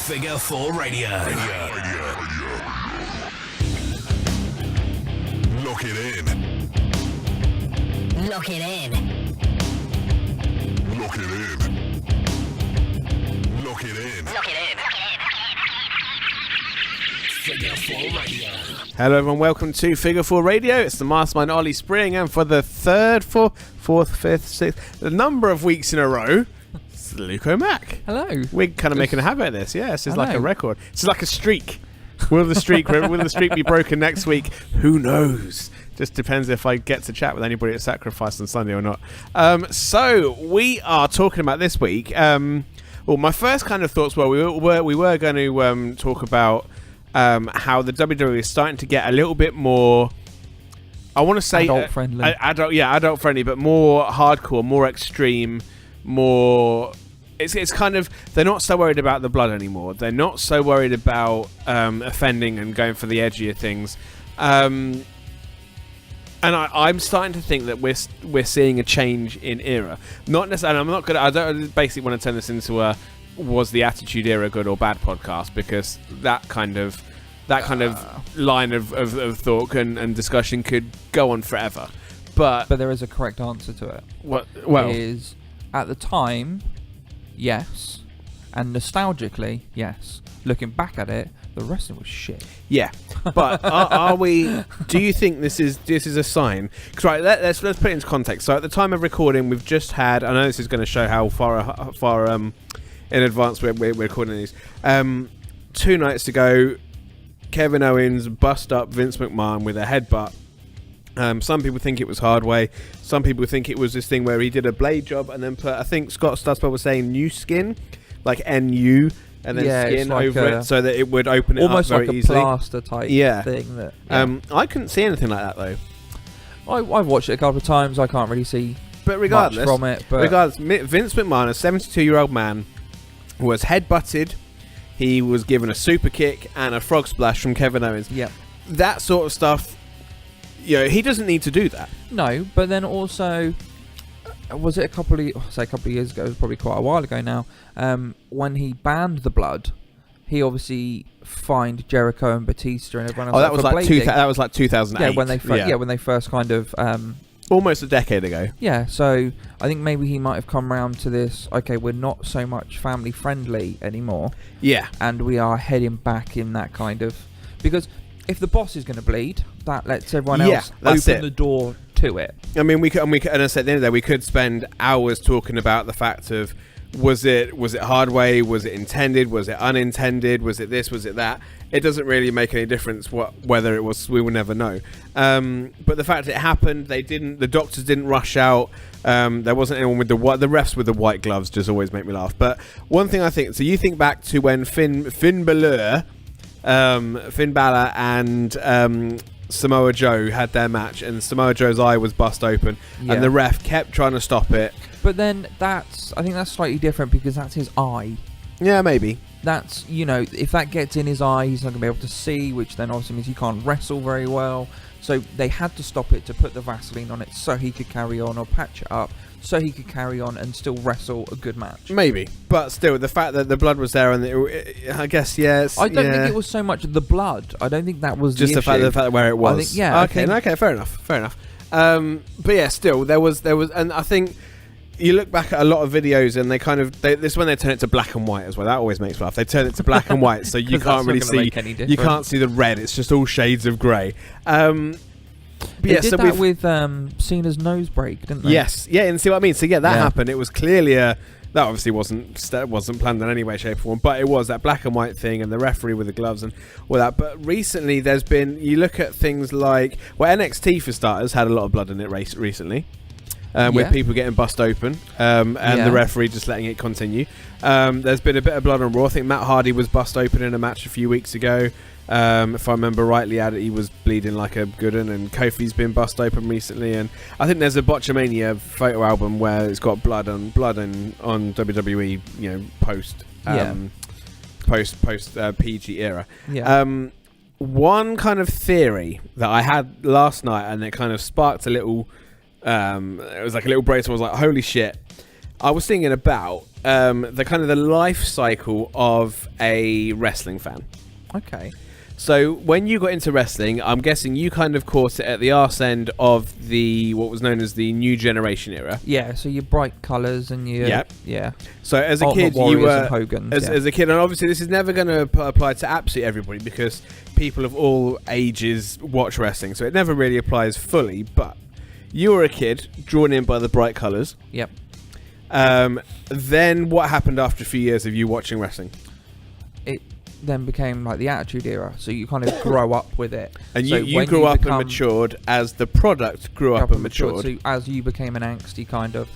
Figure 4 Radio. Lock it in. Lock it in. Lock it in. Lock it in. Lock it in. Figure 4 Radio. Hello everyone, welcome to Figure 4 Radio. It's the Mastermind Ollie Spring, and for the third, fourth, fifth, sixth, the number of weeks in a row, it's Luke O'Mac. Hello. We're kind of making a habit of this. Yeah, this is Hello. like a record. This is like a streak. Will the streak be broken next week? Who knows? Just depends if I get to chat with anybody at Sacrifice on Sunday or not. So we are talking about this week. Well, my first kind of thoughts were we were going to talk about how the WWE is starting to get a little bit more, I want to say adult friendly. Adult friendly, but more hardcore, more extreme, more. It's kind of, they're not so worried about the blood anymore. They're not so worried about offending and going for the edgier things. And I'm starting to think that we're seeing a change in era. Not necessarily. I don't basically want to turn this into a was the Attitude Era good or bad podcast, because that kind of line of thought and discussion could go on forever. But there is a correct answer to it. What? Well, is at the time, yes, and nostalgically, yes. Looking back at it, the wrestling was shit. yeah. But are we? Do you think this is a sign? Because right, let's put it into context. So at the time of recording, we've just had. I know this is going to show how far in advance we're recording these. 2 nights ago, Kevin Owens bust up Vince McMahon with a headbutt. Some people think it was Hardway. Some people think it was this thing where he did a blade job and then put, I think Scott Stutzpel was saying, new skin, like NU, and then skin like over it so that it would open it almost up very like a easily. plaster type thing. That, I couldn't see anything like that though. I've watched it a couple of times. I can't really see But regardless, much from it. But Vince McMahon, a 72-year-old man, was headbutted. He was given a super kick and a frog splash from Kevin Owens. yeah, That sort of stuff, he doesn't need to do that. no. But then also, was it a couple of years ago? It was probably quite a while ago now. When he banned the blood, he obviously fined Jericho and Batista and everyone else. That was like blading. that was like 2008. Yeah, when they first kind of almost a decade ago. yeah. So I think maybe he might have come round to this. Okay, we're not so much family friendly anymore, Yeah, and we are heading back in that kind of, because if the boss is going to bleed, that lets everyone else that's open it. the door to it. I mean, we could, and I said at the end of the day, we could spend hours talking about the fact of was it Hardway, was it intended, was it unintended, was it this, was it that. It doesn't really make any difference whether it was. We will never know. But the fact it happened, the doctors didn't rush out. There wasn't anyone with the refs with the white gloves. Just always make me laugh. But one thing I think, so you think back to when Finn Balor and Samoa Joe had their match, and Samoa Joe's eye was bust open, and the ref kept trying to stop it. But then I think that's slightly different, because that's his eye. Yeah, maybe. That's, if that gets in his eye, he's not going to be able to see, which then obviously means he can't wrestle very well. So they had to stop it to put the Vaseline on it so he could carry on, or patch it up so he could carry on and still wrestle a good match. Maybe. But still, the fact that the blood was there, and I guess, yes. I don't think it was so much the blood. I don't think that was just the fact where it was. I think, Okay, fair enough. But yeah, still, there was, and I think you look back at a lot of videos, and this is when they turn it to black and white as well. That always makes me laugh. They turn it to black and white, so you can't really see. You can't see the red. It's just all shades of grey. They did that with Cena's nose break, didn't they? Yes, yeah, and see what I mean. So yeah, that happened. It was clearly that obviously wasn't planned in any way, shape, or form, but it was that black and white thing, and the referee with the gloves and all that. But recently, there's been, you look at things like, NXT for starters had a lot of blood in it recently. With people getting bust open, and the referee just letting it continue. There's been a bit of blood on Raw. I think Matt Hardy was bust open in a match a few weeks ago. If I remember rightly, he was bleeding like a good one, and Kofi's been bust open recently. And I think there's a Botchamania photo album where it's got blood on WWE, post PG era. Yeah. One kind of theory that I had last night, and it kind of sparked a little. It was like a little brace. I was like, holy shit. I was thinking about the kind of the life cycle of a wrestling fan. Okay. So when you got into wrestling, I'm guessing you kind of caught it at the arse end of the what was known as the New Generation era. Yeah, so your bright colours and your... Yep. Yeah. So as a Ultimate kid, you Warriors were... and Hogan, as a kid, and obviously this is never going to apply to absolutely everybody because people of all ages watch wrestling, so it never really applies fully, but you were a kid, drawn in by the bright colours. Yep. Then what happened after a few years of you watching wrestling? It then became like the Attitude Era, so you kind of grow up with it. And so you grew up and matured as the product grew up and matured. So as you became an angsty kind of,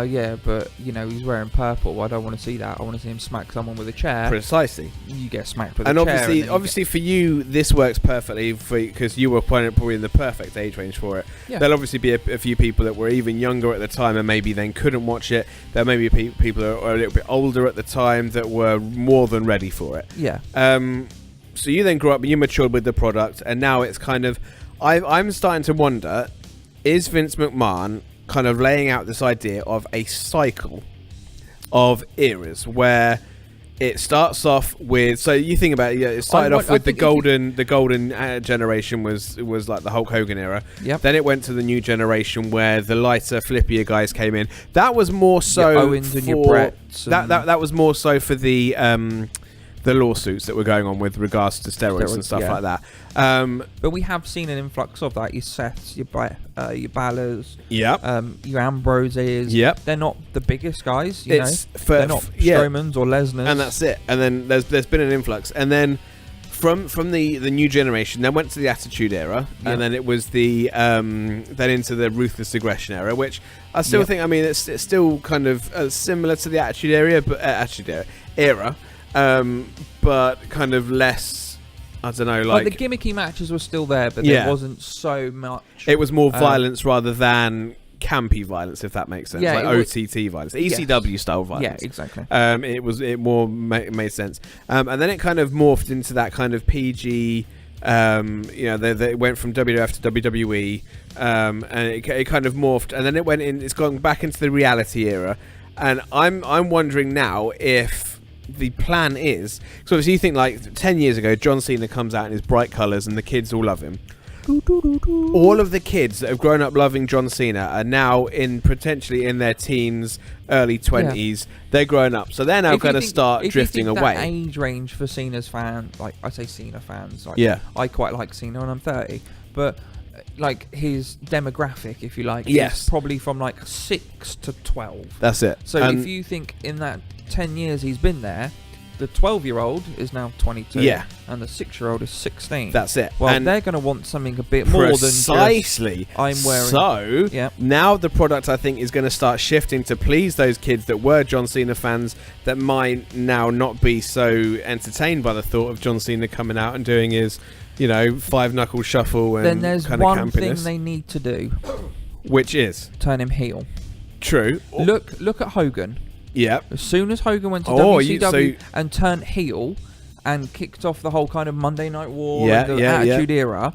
yeah, but you know he's wearing purple. I don't want to see that. I want to see him smack someone with a chair. Precisely. You get smacked with and a chair. And obviously for you, this works perfectly because you were probably in the perfect age range for it. Yeah. There'll obviously be a few people that were even younger at the time and maybe then couldn't watch it. There may be people that are a little bit older at the time that were more than ready for it. Yeah. So you then grew up and you matured with the product, and now it's kind of... I'm starting to wonder, is Vince McMahon kind of laying out this idea of a cycle of eras where it starts off with... So you think about it, it started off with the golden generation was like the Hulk Hogan era. Yep. Then it went to the new generation where the lighter, flippier guys came in. That was more so your Owens and your Bretts. That was more so for the lawsuits that were going on with regards to steroids and stuff like that. But we have seen an influx of that. Your Seths, your Balors, yep. Your Ambroses. Yep. They're not the biggest guys, you know. They're not Strowmans or Lesnar's. And that's it. And then there's been an influx. And then from the new generation, then went to the Attitude Era, and then it was the then into the Ruthless Aggression Era, which I still think, I mean, it's still kind of similar to the Attitude Era. But kind of less, I don't know, like... the gimmicky matches were still there, but there wasn't so much... It was more violence rather than campy violence, if that makes sense. Yeah, like OTT violence. ECW style violence. Yeah, exactly. It more made sense. And then it kind of morphed into that kind of PG... they went from WWF to WWE, and it kind of morphed, and then it's gone back into the reality era. And I'm wondering now if the plan is, so obviously you think like 10 years ago John Cena comes out in his bright colours and the kids all love him. All of the kids that have grown up loving John Cena are now potentially in their teens, early 20s. They're growing up, so they're now going to start drifting away. That age range for Cena's fans, like I say Cena fans, like, I quite like Cena and I'm 30, but like his demographic, if you like, is probably from like 6 to 12. That's it. So if you think in that 10 years he's been there, the 12-year-old is now 22, and the 6-year-old is 16. That's it. Well, and they're going to want something a bit more than just I'm wearing. So now the product, I think, is going to start shifting to please those kids that were John Cena fans that might now not be so entertained by the thought of John Cena coming out and doing his, five knuckle shuffle and then there's kind of one campiness. thing they need to do, which is turn him heel. True. Look at Hogan. Yep. As soon as Hogan went to WCW and turned heel and kicked off the whole kind of Monday Night War and the Attitude Era.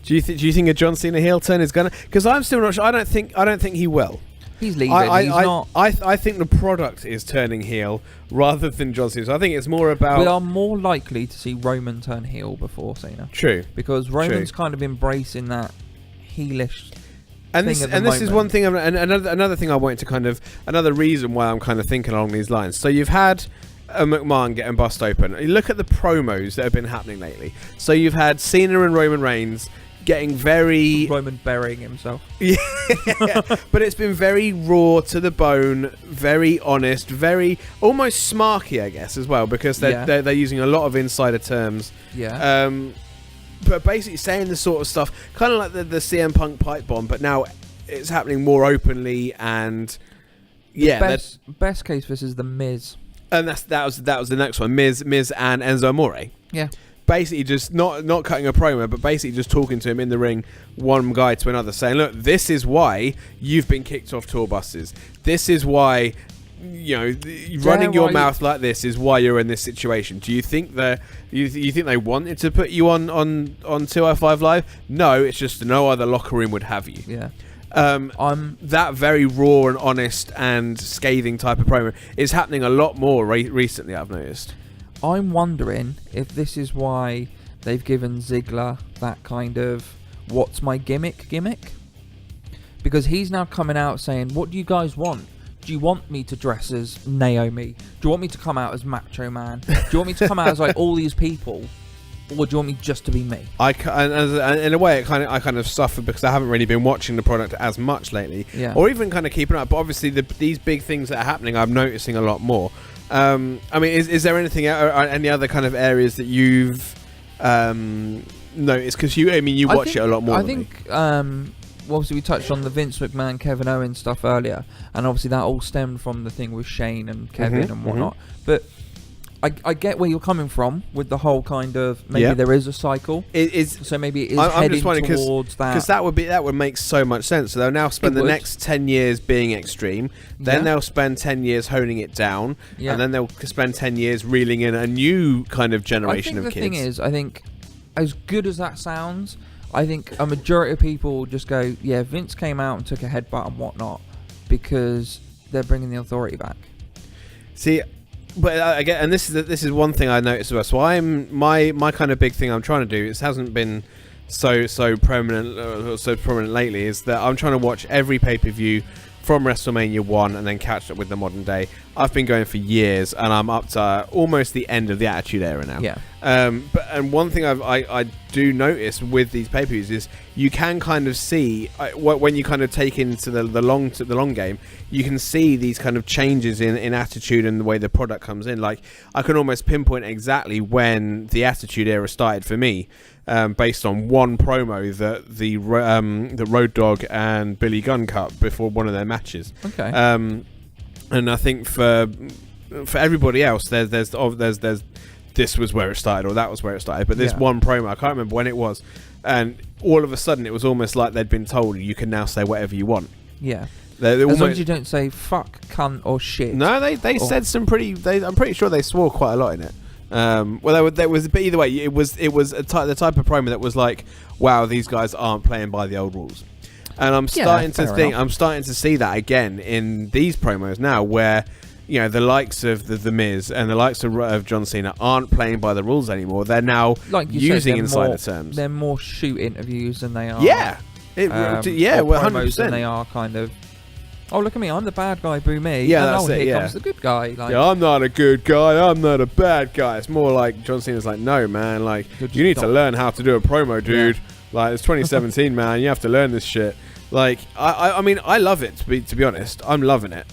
Do you think a John Cena heel turn is gonna? Because I'm still not sure. I don't think he will. He's leaving. He's not. I think the product is turning heel rather than John Cena. So I think it's more about. We are more likely to see Roman turn heel before Cena. True. Because Roman's kind of embracing that heelish. And this is one thing, and another thing I wanted to kind of, another reason why I'm kind of thinking along these lines. So you've had a McMahon getting bust open. You look at the promos that have been happening lately. So you've had Cena and Roman Reigns getting very... Roman burying himself. Yeah, but it's been very raw to the bone, very honest, very almost smarky, I guess, as well, because they're using a lot of insider terms. Yeah. But basically saying the sort of stuff, kind of like the CM Punk pipe bomb, but now it's happening more openly and best case this is the Miz, and that was the next one, Miz and Enzo Amore. Yeah, basically just not cutting a promo, but basically just talking to him in the ring, one guy to another, saying, look, this is why you've been kicked off tour buses. This is why. Running your mouth like this is why you're in this situation. Do you think you think they wanted to put you on 205 Live? No, it's just no other locker room would have you. Yeah. that very raw and honest and scathing type of promo is happening a lot more recently, I've noticed. I'm wondering if this is why they've given Ziggler that kind of what's my gimmick, because he's now coming out saying, what do you guys want? Do you want me to dress as Naomi? Do you want me to come out as Macho Man? Do you want me to come out as like all these people? Or do you want me just to be me? And in a way, I kind of suffer because I haven't really been watching the product as much lately, or even kind of keeping up. But obviously, these big things that are happening, I'm noticing a lot more. I mean, is there anything, any other kind of areas that you've noticed? Because you watch it a lot more. I think, obviously, we touched on the Vince McMahon, Kevin Owens stuff earlier, and obviously that all stemmed from the thing with Shane and Kevin and whatnot. But I get where you're coming from with the whole kind of maybe there is a cycle. So maybe it is heading towards that. Because that would make so much sense. So they'll now spend the next 10 years being extreme. Then they'll spend 10 years honing it down. And then they'll spend 10 years reeling in a new kind of generation of kids. The thing is, I think, as good as that sounds, I think a majority of people will just go, yeah, Vince came out and took a headbutt and whatnot because they're bringing the authority back. See... But again, and this is one thing I noticed as well. So I'm my kind of big thing I'm trying to do. It hasn't been so prominent lately. Is that I'm trying to watch every pay-per-view from WrestleMania 1 and then catch up with the modern day. I've been going for years, and I'm up to almost the end of the Attitude Era now. Yeah. And one thing I do notice with these pay-per-views is you can kind of see when you kind of take into the long game, you can see these kind of changes in attitude and the way the product comes in. Like I can almost pinpoint exactly when the Attitude Era started for me. Based on one promo that the Road Dogg and Billy Gunn cut before one of their matches. Okay. And I think for everybody else, there's this was where it started or that was where it started. But this one promo, I can't remember when it was, and all of a sudden it was almost like they'd been told you can now say whatever you want. Yeah. As long as you don't say fuck, cunt, or shit. No, they said some pretty. I'm pretty sure they swore quite a lot in it. Well, there was, but either way, it was the type of promo that was like, wow, these guys aren't playing by the old rules, and I'm starting to see that again in these promos now, where the likes of the Miz and the likes of John Cena aren't playing by the rules anymore. They're now using insider terms. They're more shoot interviews than they are. Yeah, 100%. Than they are kind of. Oh, look at me, I'm the bad guy, boo me. Yeah, that's it, here comes the good guy. Like, I'm not a good guy, I'm not a bad guy. It's more like John Cena's like, no, man, like, you need to learn how to do a promo, dude. Yeah. Like, it's 2017, man, you have to learn this shit. Like, I mean, I love it, to be honest. I'm loving it.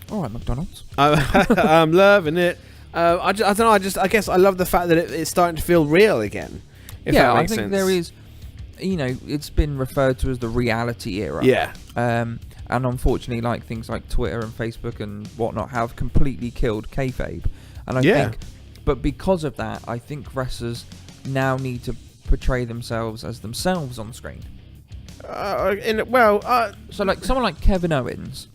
All right, McDonald's. I'm loving it. I don't know, I guess I love the fact that it's starting to feel real again. If that makes sense. I think there is, it's been referred to as the reality era. Yeah. And unfortunately, like things like Twitter and Facebook and whatnot have completely killed kayfabe. And I think, but because of that, I think wrestlers now need to portray themselves as themselves on screen. So like someone like Kevin Owens,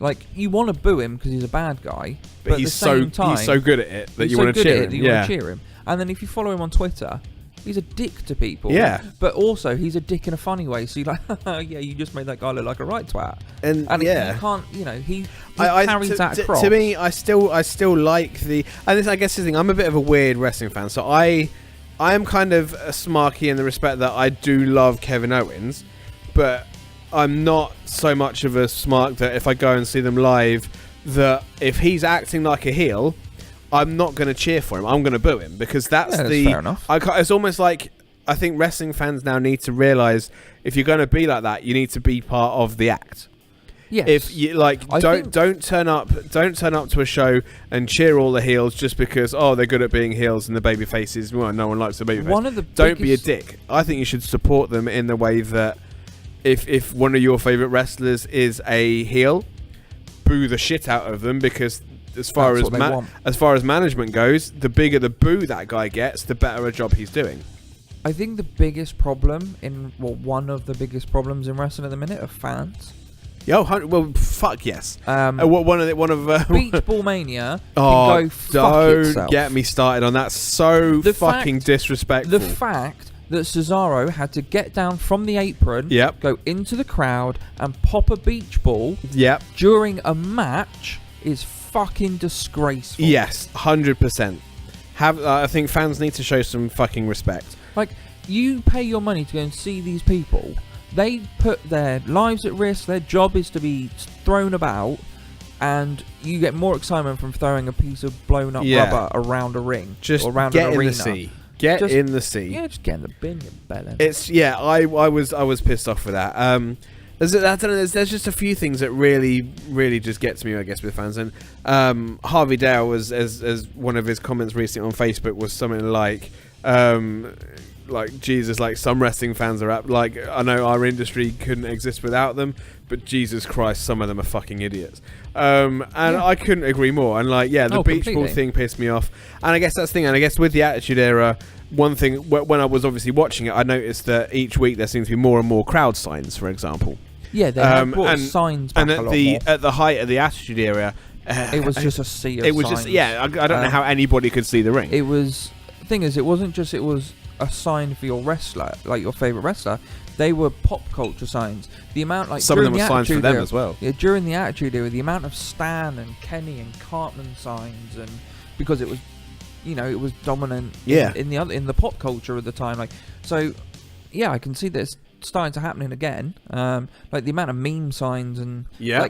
like you want to boo him because he's a bad guy, but he's so good at it that you want to cheer him. You want to cheer him. And then if you follow him on Twitter, he's a dick to people. Yeah. But also, he's a dick in a funny way. So you're like, yeah, you just made that guy look like a right twat. And you can't, he carries that across. To me, I still like the... And this, I guess, the thing, I'm a bit of a weird wrestling fan. So I am kind of a smarky in the respect that I do love Kevin Owens. But I'm not so much of a smark that if I go and see them live, that if he's acting like a heel... I'm not going to cheer for him. I'm going to boo him because that's fair enough. It's almost like I think wrestling fans now need to realise if you're going to be like that, you need to be part of the act. Yes. If you don't turn up to a show and cheer all the heels just because they're good at being heels and the baby faces. Well, no one likes the baby face. Don't be a dick. I think you should support them in the way that if one of your favourite wrestlers is a heel, boo the shit out of them because. As far as management goes, the bigger the boo that guy gets, the better a job he's doing. I think the biggest problem one of the biggest problems in wrestling at the minute are fans. Well, fuck yes. One of Beach Ball Mania. Go fuck don't itself. Get me started on that. So fucking disrespectful. The fact that Cesaro had to get down from the apron, Yep. go into the crowd, and pop a beach ball Yep. during a match is fucking disgraceful. Yes, 100%. I think fans need to show some fucking respect. Like, you pay your money to go and see these people. They put their lives at risk. Their job is to be thrown about, and you get more excitement from throwing a piece of blown up rubber around a ring, Just or around get an in arena. the sea. Get in the sea. Yeah, just get in the bin, you bellend. It's I was pissed off with that. There's just a few things that really just get to me, I guess, with fans. And Harvey Dale was as one of his comments recently on Facebook was something like Jesus, like some wrestling fans are like, I know our industry couldn't exist without them, but Jesus Christ, some of them are fucking idiots. I couldn't agree more. And the beach ball thing pissed me off. And I guess that's the thing. And I guess with the Attitude Era, one thing when I was obviously watching it, I noticed that each week there seems to be more and more crowd signs, for example. Yeah, they have brought signs back and a lot more. At the height of the Attitude Era, it was just a sea of signs. It was just I don't know how anybody could see the ring. It was thing is, it wasn't just it was a sign for your wrestler, like your favorite wrestler. They were pop culture signs. The amount, like, some of them were signs for them Era, as well. Yeah, during the Attitude Era, the amount of Stan and Kenny and Cartman signs, and because it was, it was dominant. In the pop culture at the time, like, so. Yeah, I can see this starting to happening again. Like the amount of meme signs and yeah.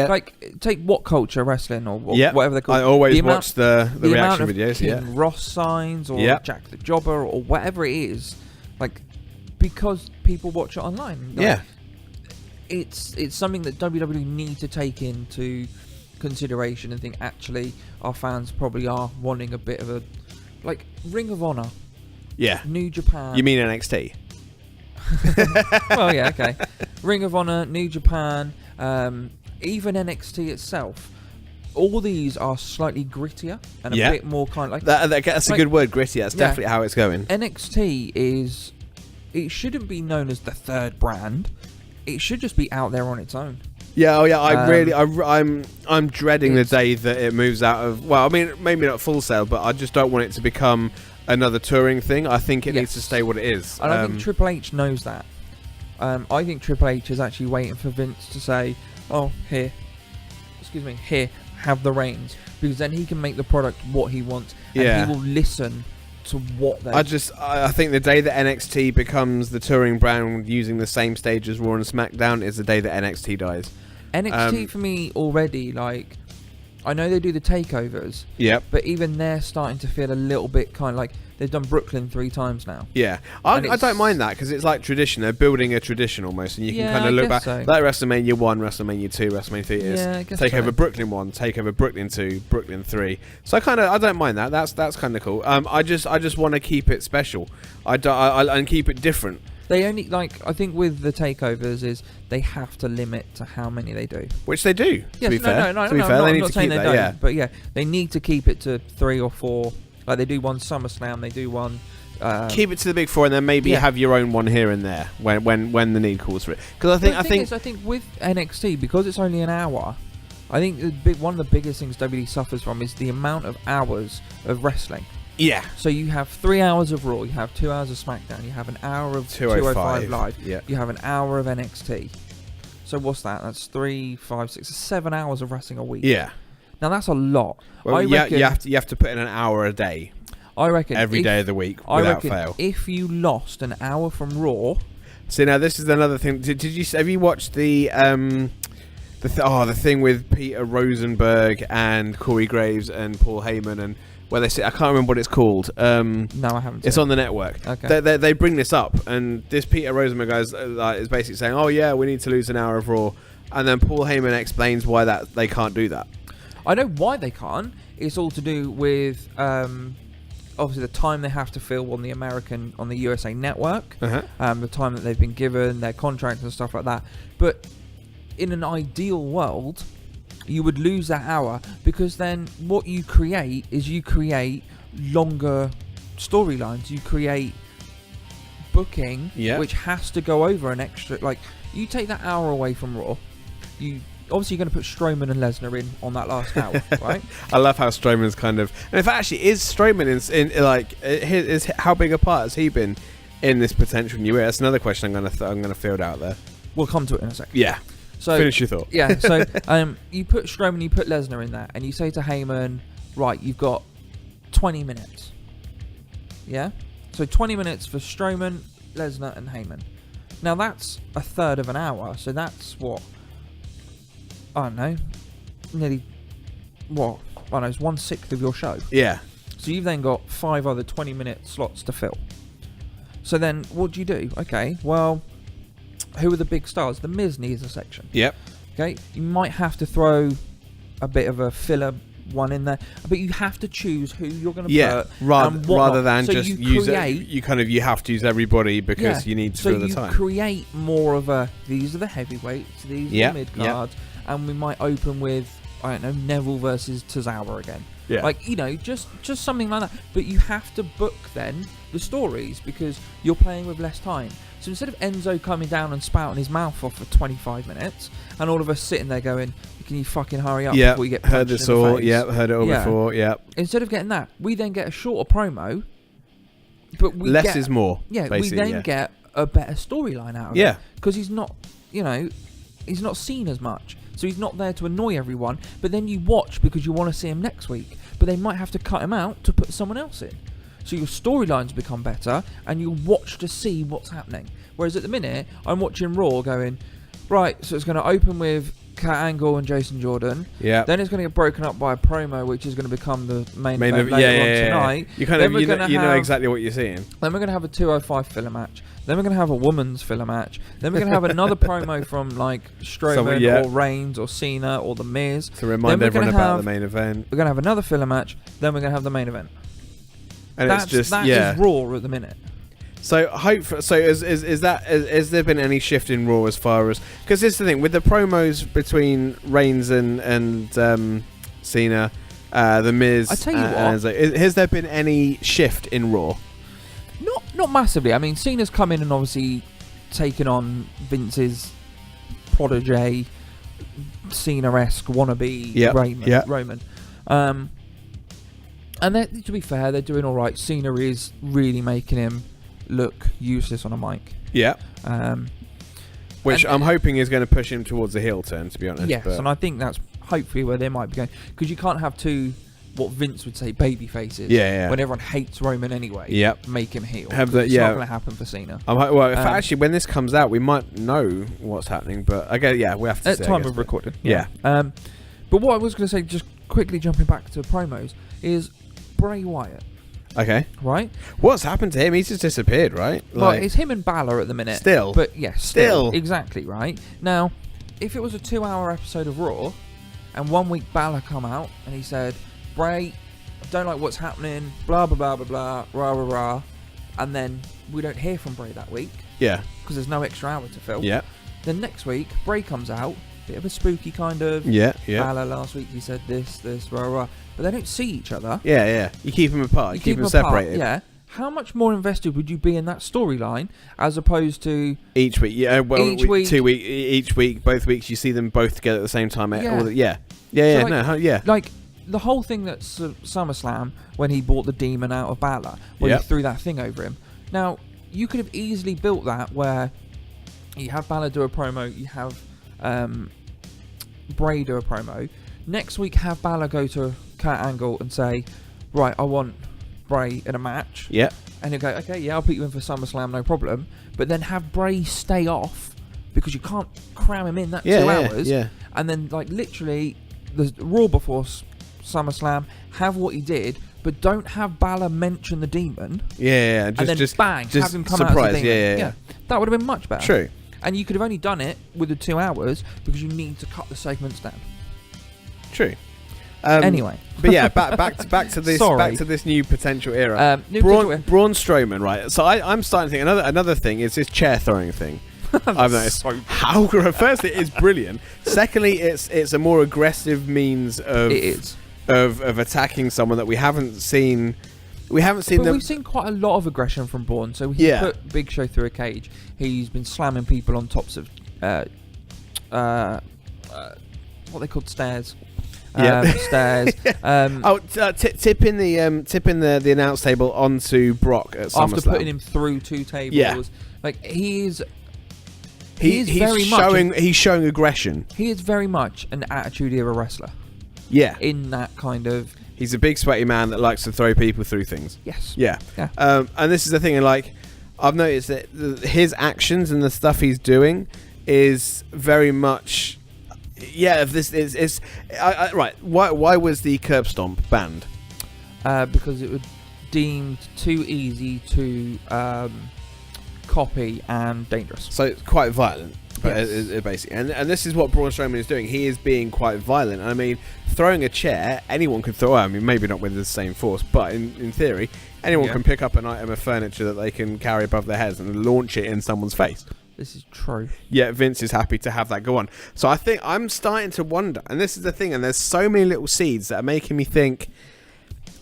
Like, take What Culture Wrestling or whatever they're called. I always watch the reaction videos. King Ross signs or Jack the Jobber or whatever it is, like, because people watch it online. Like, it's something that WWE need to take into consideration and think actually our fans probably are wanting a bit of a, like, Ring of Honor. Yeah. New Japan. You mean NXT? Well, yeah, okay. Ring of Honor, New Japan, even NXT itself. All these are slightly grittier and a bit more kind of like... That's a good word, gritty. That's definitely how it's going. NXT is... It shouldn't be known as the third brand. It should just be out there on its own. Yeah, I'm dreading the day that it moves out of... Well, I mean, maybe not Full Sail, but I just don't want it to become another touring thing. I think it needs to stay what it is. And I think Triple H knows that. I think Triple H is actually waiting for Vince to say, "Oh, here, have the reins," because then he can make the product what he wants, and he will listen to what they... I think the day that NXT becomes the touring brand using the same stage as Raw and SmackDown is the day that NXT dies. NXT for me already, like, I know they do the takeovers. Yep. But even they're starting to feel a little bit kind of like they've done Brooklyn 3 times now. Yeah. I don't mind that because it's like tradition. They're building a tradition almost, and you can kind of look back. So. Like WrestleMania 1, WrestleMania 2, WrestleMania 3 is take over Brooklyn 1, take over Brooklyn 2, Brooklyn 3. So I don't mind that. That's kind of cool. I just want to keep it special. And keep it different. They only, like, I think with the takeovers is they have to limit to how many they do. Which they do, to be fair. No, to be fair, they need to keep that, don't, but yeah, they need to keep it to 3 or 4. Like, they do one SummerSlam, they do one... keep it to the big 4 and then maybe have your own one here and there when the need calls for it. Because I think with NXT, because it's only an hour, I think one of the biggest things WWE suffers from is the amount of hours of wrestling. Yeah. So you have 3 hours of Raw, you have 2 hours of SmackDown, you have an hour of 205 Live, you have an hour of NXT. So what's that? That's 3, 5, 6, 7 hours of wrestling a week. Yeah. Now that's a lot. Well, you have to put in an hour a day. I reckon every day of the week without fail. If you lost an hour from Raw. See, now this is another thing. Have you watched the thing with Peter Rosenberg and Corey Graves and Paul Heyman and where they sit? I can't remember what it's called. No, I haven't. It's on the network. Okay. They bring this up, and this Peter Rosenberg guy is basically saying, "Oh yeah, we need to lose an hour of Raw," and then Paul Heyman explains why that they can't do that. I know why they can't. It's all to do with obviously the time they have to fill on the USA Network, the time that they've been given, their contracts and stuff like that. But in an ideal world, you would lose that hour because then what you create is longer storylines. You create booking, which has to go over an extra. Like, you take that hour away from Raw, obviously you're going to put Strowman and Lesnar in on that last hour, right? I love how Strowman's kind of, and if actually is Strowman in like how big a part has he been in this potential new era? That's another question I'm gonna field out there. We'll come to it in a second. Yeah. So finish your thought. Yeah. So you put Strowman, you put Lesnar in there, and you say to Heyman, right, you've got 20 minutes. Yeah. So 20 minutes for Strowman, Lesnar, and Heyman. Now that's a third of an hour. So that's what, I don't know, nearly what? I don't know, it's 1/6 of your show. Yeah. So you've then got 5 other 20-minute slots to fill. So then what do you do? Okay, well, who are the big stars? The Miz needs a section. Yep. Okay, you might have to throw a bit of a filler one in there, but you have to choose who you're going to put. Rather than so just you use create, it, you have to use everybody because you need to fill the time. So you create more of a, these are the heavyweights, these are the mid cards, and we might open with, I don't know, Neville versus Tozawa again. Yeah. Like, you know, just something like that. But you have to book then the stories because you're playing with less time. So instead of Enzo coming down and spouting his mouth off for 25 minutes and all of us sitting there going, can you fucking hurry up before you get punched heard this in the all. face? Yeah, heard it all before. Yeah. Instead of getting that, we then get a shorter promo, but we less is more. Yeah, basically, we then get a better storyline out of it. Because he's not, you know, he's not seen as much. So he's not there to annoy everyone, but then you watch because you want to see him next week. But they might have to cut him out to put someone else in. So your storylines become better and you watch to see what's happening. Whereas at the minute, I'm watching Raw going, right, so it's going to open with Kurt Angle and Jason Jordan. Yeah. Then it's going to get broken up by a promo, which is going to become the main event later on tonight. You kind of, you know exactly what you're seeing. Then we're going to have a 205 filler match. Then we're going to have a women's filler match. Then we're going to have another promo from like Strowman or Reigns or Cena or The Miz. To remind everyone about the main event. We're going to have another filler match. Then we're going to have the main event. And that is Raw at the minute. So has there been any shift in Raw as far as, because this is the thing with the promos between Reigns and Cena, The Miz. I tell you what, has there been any shift in Raw? Not massively. I mean, Cena's come in and obviously taken on Vince's protege, Cena-esque wannabe Roman. And to be fair, they're doing all right. Cena is really making him look useless on a mic. Yeah. Which I'm hoping is going to push him towards a heel turn, to be honest. Yes, and I think that's hopefully where they might be going. Because you can't have two, what Vince would say, baby faces. Yeah. When everyone hates Roman anyway. Yep. Make him heel. It's not going to happen for Cena. Actually, when this comes out, we might know what's happening. But again, we have to at see. At time of recording. Yeah. But what I was going to say, just quickly jumping back to promos, is Bray Wyatt. Okay. Right? What's happened to him? He's just disappeared, right? Well, it's him and Balor at the minute. Still. But yes, still. Exactly, right? Now, if it was a 2-hour episode of Raw, and 1 week Balor come out, and he said, Bray, I don't like what's happening, blah, blah, blah, blah, blah, rah, rah, rah, and then we don't hear from Bray that week. Yeah. Because there's no extra hour to fill. Yeah. Then next week, Bray comes out, bit of a spooky kind of. Yeah. Balor last week, he said this, rah, rah. But they don't see each other. Yeah. You keep them apart. You keep them separated. Yeah. How much more invested would you be in that storyline as opposed to each week? Yeah. Well, each week, 2 week, each week, both weeks, you see them both together at the same time. Yeah. Like the whole thing that's SummerSlam when he brought the demon out of Balor, where he threw that thing over him. Now you could have easily built that where you have Balor do a promo, you have Bray do a promo. Next week, have Balor go to Kurt Angle and say, right, I want Bray in a match. Yeah. And he'll go, okay, yeah, I'll put you in for SummerSlam, no problem. But then have Bray stay off because you can't cram him in that 2 hours. Yeah. And then, like, literally, the Raw before SummerSlam, have what he did, but don't have Balor mention the demon. Yeah. And then bang, just have him come surprise. out as a demon. Yeah. That would have been much better. True. And you could have only done it with the 2 hours because you need to cut the segments down. True. Anyway, but yeah, back to this back to this new potential era. Braun Strowman, right? So I'm starting to think another thing is this chair throwing thing. I've noticed how firstly it's brilliant. Secondly, it's a more aggressive means of attacking someone that we haven't seen. We've seen quite a lot of aggression from Braun. So he put Big Show through a cage. He's been slamming people on tops of what they called stairs. stairs. Tipping the announce table onto Brock at SummerSlam. After putting him through 2 tables. Yeah. Like, he's showing aggression. He is very much an Attitude Era wrestler. Yeah. In that kind of... He's a big sweaty man that likes to throw people through things. Yes. Yeah. And this is the thing, like, I've noticed that his actions and the stuff he's doing is very much... Yeah, this is... right, why was the curb stomp banned? Because it was deemed too easy to copy and dangerous. So it's quite violent. Yes. Basically, and this is what Braun Strowman is doing. He is being quite violent. I mean, throwing a chair, anyone could throw. I mean, maybe not with the same force, but in theory, anyone can pick up an item of furniture that they can carry above their heads and launch it in someone's face. This is true. Yeah, Vince is happy to have that go on. So I think I'm starting to wonder, and this is the thing, and there's so many little seeds that are making me think: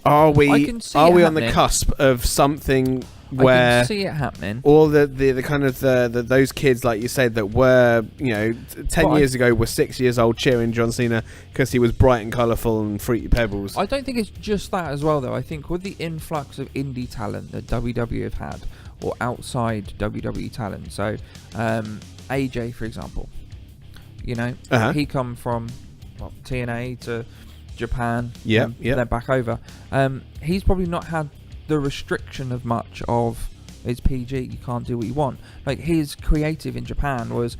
Are we on the cusp of something? Where I can see it happening. All the kind of those kids, like you said, that were 10 years ago were 6 years old cheering John Cena because he was bright and colourful and Fruity Pebbles. I don't think it's just that as well, though. I think with the influx of indie talent that WWE have had, or outside WWE talent, so AJ, for example, he come from TNA to Japan, then back over. He's probably not had the restriction of much of it's PG, you can't do what you want. Like, his creative in Japan was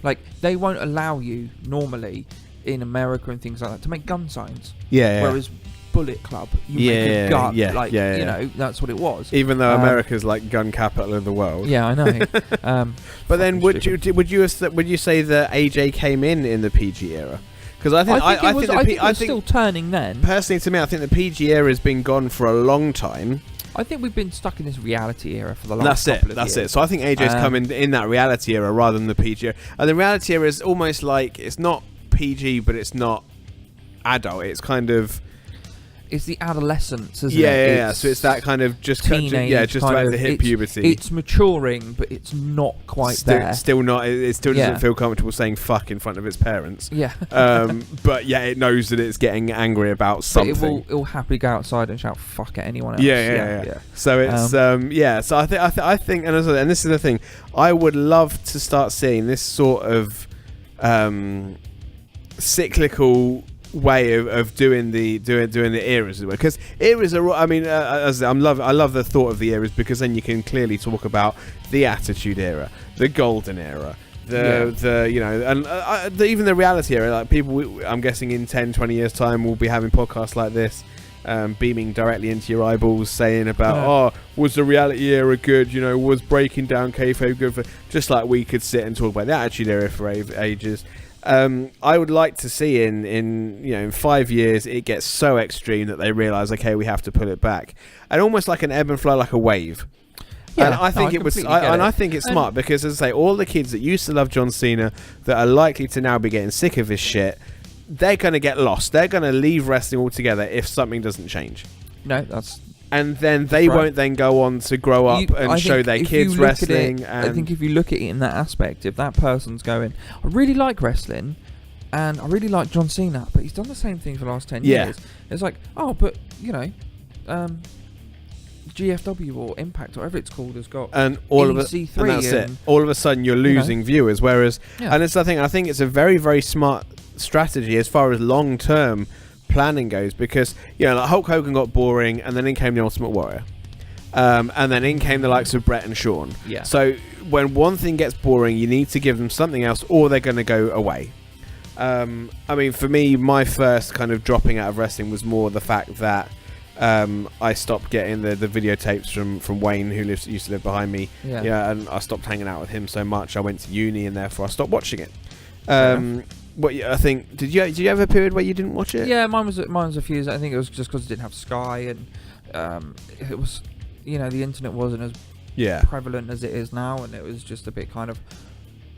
like, they won't allow you normally in America and things like that to make gun signs. Whereas Bullet Club, you make a gun, that's what it was. Even though America's like gun capital of the world. Yeah, I know. But then would you say that AJ came in the PG era? Because I think it was still turning then. Personally, to me, I think the PG era has been gone for a long time. I think we've been stuck in this reality era for the last couple of years. That's it. So I think AJ's come in that reality era rather than the PG era. And the reality era is almost like, it's not PG, but it's not adult. It's kind of... It's the adolescence, isn't it? Yeah. So it's that kind of just teenage, just about to hit puberty. It's maturing, but it's not quite there. Still not. It still doesn't feel comfortable saying "fuck" in front of its parents. Yeah. But yeah, it knows that it's getting angry about something. It will happily go outside and shout "fuck" at anyone else. Yeah. So it's So I think, and this is the thing. I would love to start seeing this sort of cyclical way of doing the eras, because eras are, I mean, I love the thought of the eras, because then you can clearly talk about the Attitude Era, the Golden Era, even the reality era. Like, people, I'm guessing in 10-20 years time we'll be having podcasts like this, beaming directly into your eyeballs, saying about was the reality era good, was breaking down kayfabe good, for just like we could sit and talk about the Attitude Era for ages. I would like to see in 5 years it gets so extreme that they realise, okay, we have to pull it back, and almost like an ebb and flow, like a wave. Yeah, and I think I think it's smart, because, as I say, all the kids that used to love John Cena that are likely to now be getting sick of his shit, they're going to get lost. They're going to leave wrestling altogether if something doesn't change. No, that's... And then they won't then go on to grow up and show their kids wrestling. I think if you look at it in that aspect, if that person's going, I really like wrestling and I really like John Cena, but he's done the same thing for the last 10 years. It's like, GFW or Impact, or whatever it's called, has got and all of it, and that's it. All of a sudden you're losing viewers. Whereas, and it's the thing, I think it's a very, very smart strategy as far as long-term planning goes, because like Hulk Hogan got boring, and then in came the Ultimate Warrior, and then in came the likes of Brett and Shawn. So when one thing gets boring, you need to give them something else, or they're going to go away. I mean, for me, my first kind of dropping out of wrestling was more the fact that I stopped getting the videotapes from Wayne, who used to live behind me. And I stopped hanging out with him so much. I went to uni, and therefore I stopped watching it. I think, did you have a period where you didn't watch it? Yeah, mine was a few years. I think it was just because I didn't have Sky, and it was, the internet wasn't as prevalent as it is now, and it was just a bit kind of,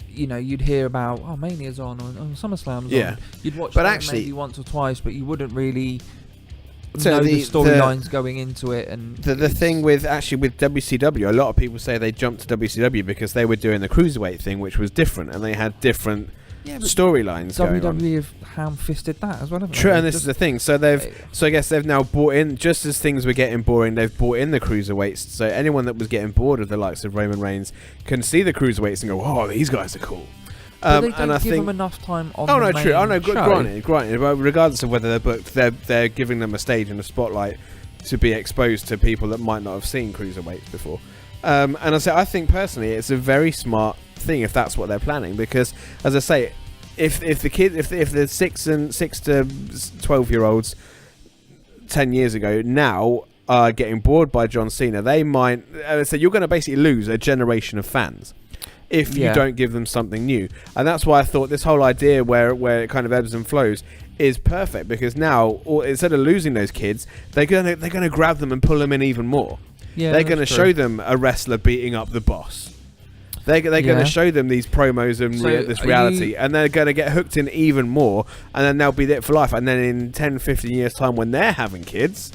you'd hear about Mania's on, or SummerSlam's on. You'd watch it maybe once or twice, but you wouldn't really know the storylines going into it. And the thing with WCW, a lot of people say they jumped to WCW because they were doing the cruiserweight thing, which was different, and they had different storylines going on. WWE have ham-fisted that as well, haven't True, they? and this is the thing. So I guess they've now brought in, just as things were getting boring, they've brought in the cruiserweights. So anyone that was getting bored of the likes of Roman Reigns can see the cruiserweights and go, "Oh, these guys are cool." But they don't and I give think them enough time on Oh the no, main true. Oh no, show. granted. But regardless of whether they're booked, they're giving them a stage and a spotlight to be exposed to people that might not have seen cruiserweights before. And I think personally, it's a very smart thing if that's what they're planning, because as I say, if the 6 to 12-year-olds 10 years ago now are getting bored by John Cena, they might. So you're going to basically lose a generation of fans if you don't give them something new. And that's why I thought this whole idea where it kind of ebbs and flows is perfect, because now, instead of losing those kids, they're gonna grab them and pull them in even more. Yeah, they're going to show them a wrestler beating up the boss. They're going to show them these promos and this reality, and they're going to get hooked in even more, and then they'll be there for life. And then in 10, 15 years time, when they're having kids,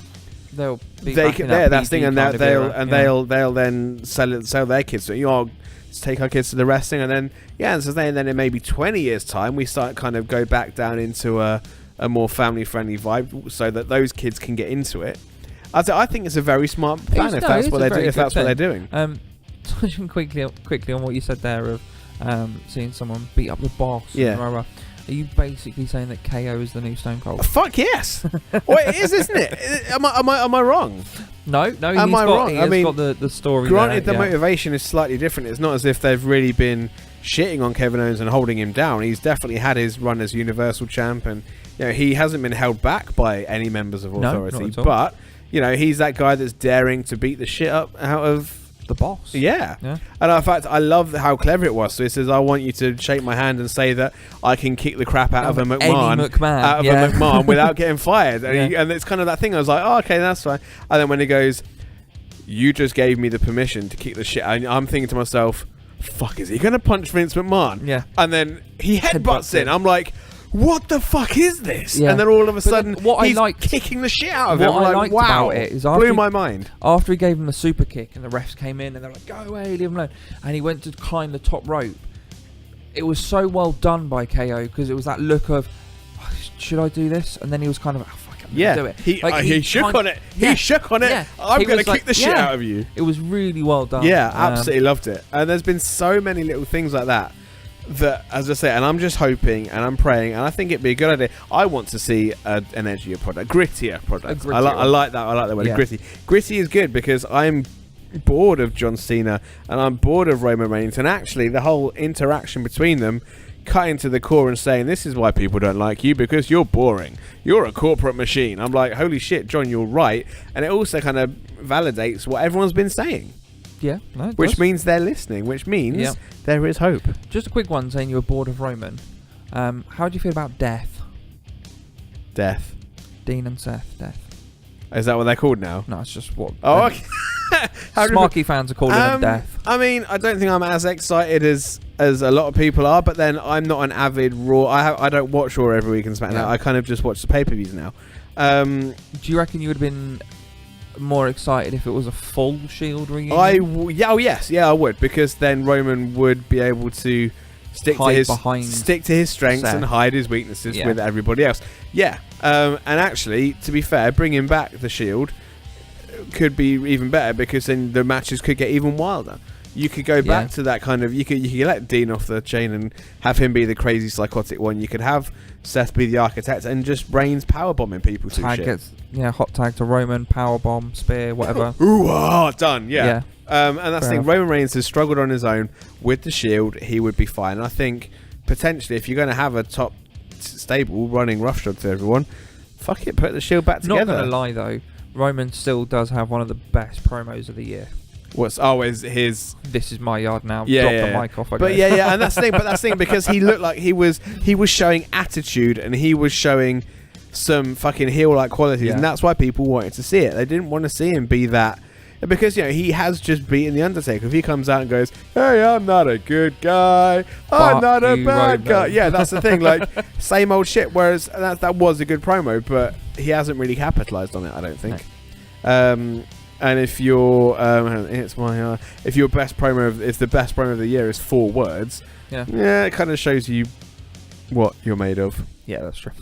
they'll be back in that that's thing, and they'll then sell their kids. So let's take our kids to the wrestling, and then in maybe 20 years time, we start kind of go back down into a more family friendly vibe, so that those kids can get into it. I think it's a very smart plan if that's what they're doing. Touching quickly on what you said there of seeing someone beat up the boss. Yeah. Rah, rah. Are you basically saying that KO is the new Stone Cold? Fuck yes. Well, it is, isn't it? Am I wrong? No. He's got the story. Granted, there, the motivation is slightly different. It's not as if they've really been shitting on Kevin Owens and holding him down. He's definitely had his run as Universal Champ, and he hasn't been held back by any members of Authority. Not at all. But he's that guy that's daring to beat the shit up out of the boss. Yeah. And in fact, I love how clever it was. So he says, I want you to shake my hand and say that I can kick the crap out of a McMahon without getting fired. And it's kind of that thing. I was like, oh, okay, that's fine. And then when he goes, you just gave me the permission to kick the shit out. I'm thinking to myself, fuck, is he going to punch Vince McMahon? Yeah. And then he headbutts in. I'm like, what the fuck is this? Yeah. And then all of a sudden, he's liked, kicking the shit out of him. What I'm I like, liked wow, about it is blew my mind. After he gave him the super kick and the refs came in and they're like, go away, leave him alone. And he went to climb the top rope. It was so well done by KO, because it was that look of, should I do this? And then he was kind of, oh, fuck, I'm going to do it. He shook on it. He shook on it. Yeah. I'm going to kick the shit out of you. It was really well done. Yeah, absolutely loved it. And there's been so many little things like that, as I say, and I'm just hoping and I'm praying, and I think it'd be a good idea. I want to see an edgier product, grittier product. I like that. I like the word gritty. Gritty is good, because I'm bored of John Cena and I'm bored of Roman Reigns, and actually the whole interaction between them, cutting to the core and saying, this is why people don't like you, because you're boring. You're a corporate machine. I'm like, holy shit, John, you're right. And it also kind of validates what everyone's been saying. Yeah, no, which means they're listening, which means there is hope. Just a quick one, saying you were bored of Roman. How do you feel about Death? Dean and Seth, Death. Is that what they're called now? No, it's just what... Oh, okay. Smarky fans are calling them Death. I mean, I don't think I'm as excited as a lot of people are, but then I'm not an avid Raw. I don't watch Raw every week and SmackDown. I kind of just watch the pay-per-views now. Do you reckon you would have been more excited if it was a full Shield reunion? I would, because then Roman would be able to stick to his strengths Seth. And hide his weaknesses with everybody else. And actually, to be fair, bringing back the Shield could be even better, because then the matches could get even wilder. You could go back to that kind of... You could let Dean off the chain and have him be the crazy psychotic one. You could have Seth be the architect and just Reigns powerbombing people through shit. Hot tag to Roman, powerbomb, spear, whatever. Done, yeah. And that's the thing. Roman Reigns has struggled on his own. With the Shield, he would be fine. I think, potentially, if you're going to have a top stable running roughshod to everyone, fuck it, put the Shield back together. Not going to lie, though, Roman still does have one of the best promos of the year. Is his... This is my yard now. Drop the mic off. But and that's the thing. Because he looked like he was showing attitude, and he was showing some fucking heel-like qualities, and that's why people wanted to see it. They didn't want to see him be that, because he has just beaten the Undertaker. If he comes out and goes, "Hey, I'm not a good guy. I'm not a bad guy," that's the thing. Like, same old shit. Whereas that was a good promo, but he hasn't really capitalized on it, I don't think. No. And if your if your best promo if the best promo of the year is 4 words, it kind of shows you what you're made of. Yeah, that's true.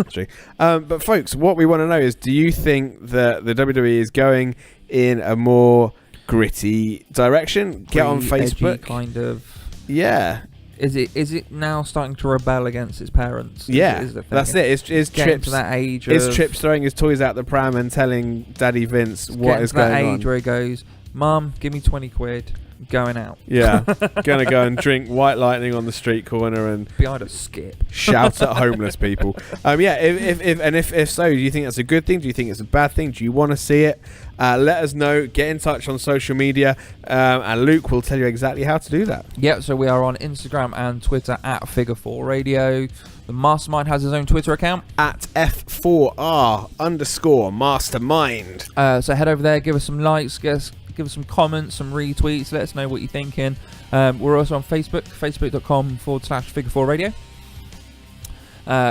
True. But folks, what we want to know is, do you think that the WWE is going in a more gritty direction? Get on Facebook. Edgy kind of. Yeah. Is it now starting to rebel against its parents? Yeah, that's it. Is getting Trips to that age? Is Trips throwing his toys out the pram and telling Daddy Vince what is going on? That age where he goes, "Mum, give me 20 quid, going out." Yeah, gonna go and drink White Lightning on the street corner and behind a skip, shout at homeless people. Yeah, if so, do you think that's a good thing? Do you think it's a bad thing? Do you want to see it? Let us know. Get in touch on social media, and Luke will tell you exactly how to do that. Yeah, so we are on Instagram and Twitter at Figure4 Radio. The Mastermind has his own Twitter account at F4R_Mastermind. So head over there, give us some likes, give us some comments, some retweets. Let us know what you're thinking. We're also on Facebook, facebook.com/Figure4 Radio.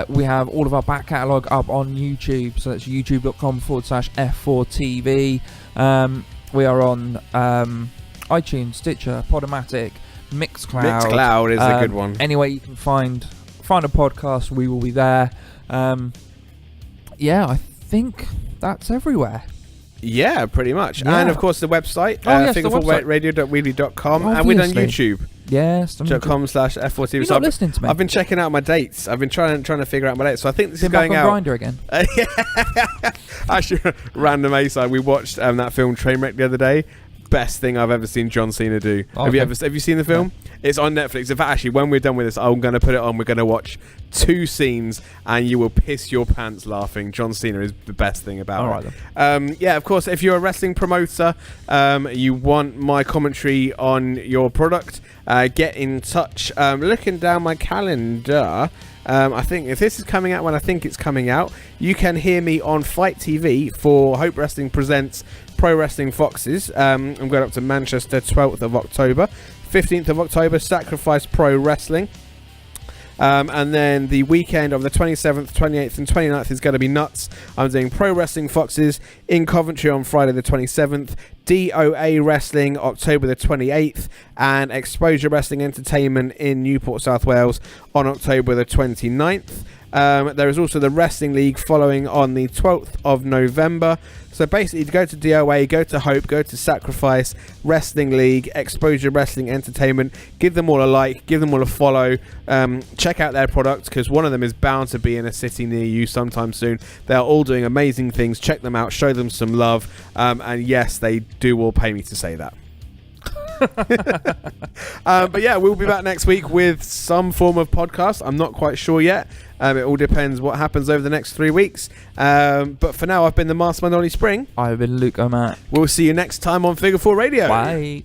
We have all of our back catalogue up on YouTube, so that's youtube.com/F4TV. We are on iTunes, Stitcher, Podomatic, Mixcloud. Mixcloud is a good one. Anyway, you can find a podcast, we will be there. Yeah, I think that's everywhere. Yeah, pretty much. Yeah. And of course the website, figure4radio.weebly.com, and we're on YouTube. Yes, .com/F4TV. You're not listening to me. I've been checking out my dates. I've been trying to figure out my dates. So I think this is back going on out. Grindr again. Actually, random A-side. We watched that film Trainwreck the other day. Best thing I've ever seen John Cena do. Okay. Have you seen the film? Yeah. It's on Netflix. In fact, actually, when we're done with this, I'm going to put it on. We're going to watch 2 scenes, and you will piss your pants laughing. John Cena is the best thing about it. Right, yeah, of course, if you're a wrestling promoter, you want my commentary on your product, get in touch. Looking down my calendar, I think if this is coming out when I think it's coming out, you can hear me on Fight TV for Hope Wrestling Presents Pro Wrestling Foxes. I'm going up to Manchester 12th of October. 15th of October, Sacrifice Pro Wrestling. And then the weekend of the 27th, 28th and 29th is going to be nuts. I'm doing Pro Wrestling Foxes in Coventry on Friday the 27th, DOA Wrestling October the 28th, and Exposure Wrestling Entertainment in Newport, South Wales on October the 29th. There is also the Wrestling League following on the 12th of November. So basically, go to DOA, go to Hope, go to Sacrifice, Wrestling League, Exposure Wrestling Entertainment. Give them all a like, give them all a follow. Check out their products, because one of them is bound to be in a city near you sometime soon. They are all doing amazing things. Check them out, show them some love. And yes, they do all pay me to say that. But yeah, we'll be back next week with some form of podcast. I'm not quite sure yet. It all depends what happens over the next 3 weeks. But for now, I've been the Mastermind Ollie Spring. I've been Luke O'Mac. We'll see you next time on Figure4 Radio. Bye.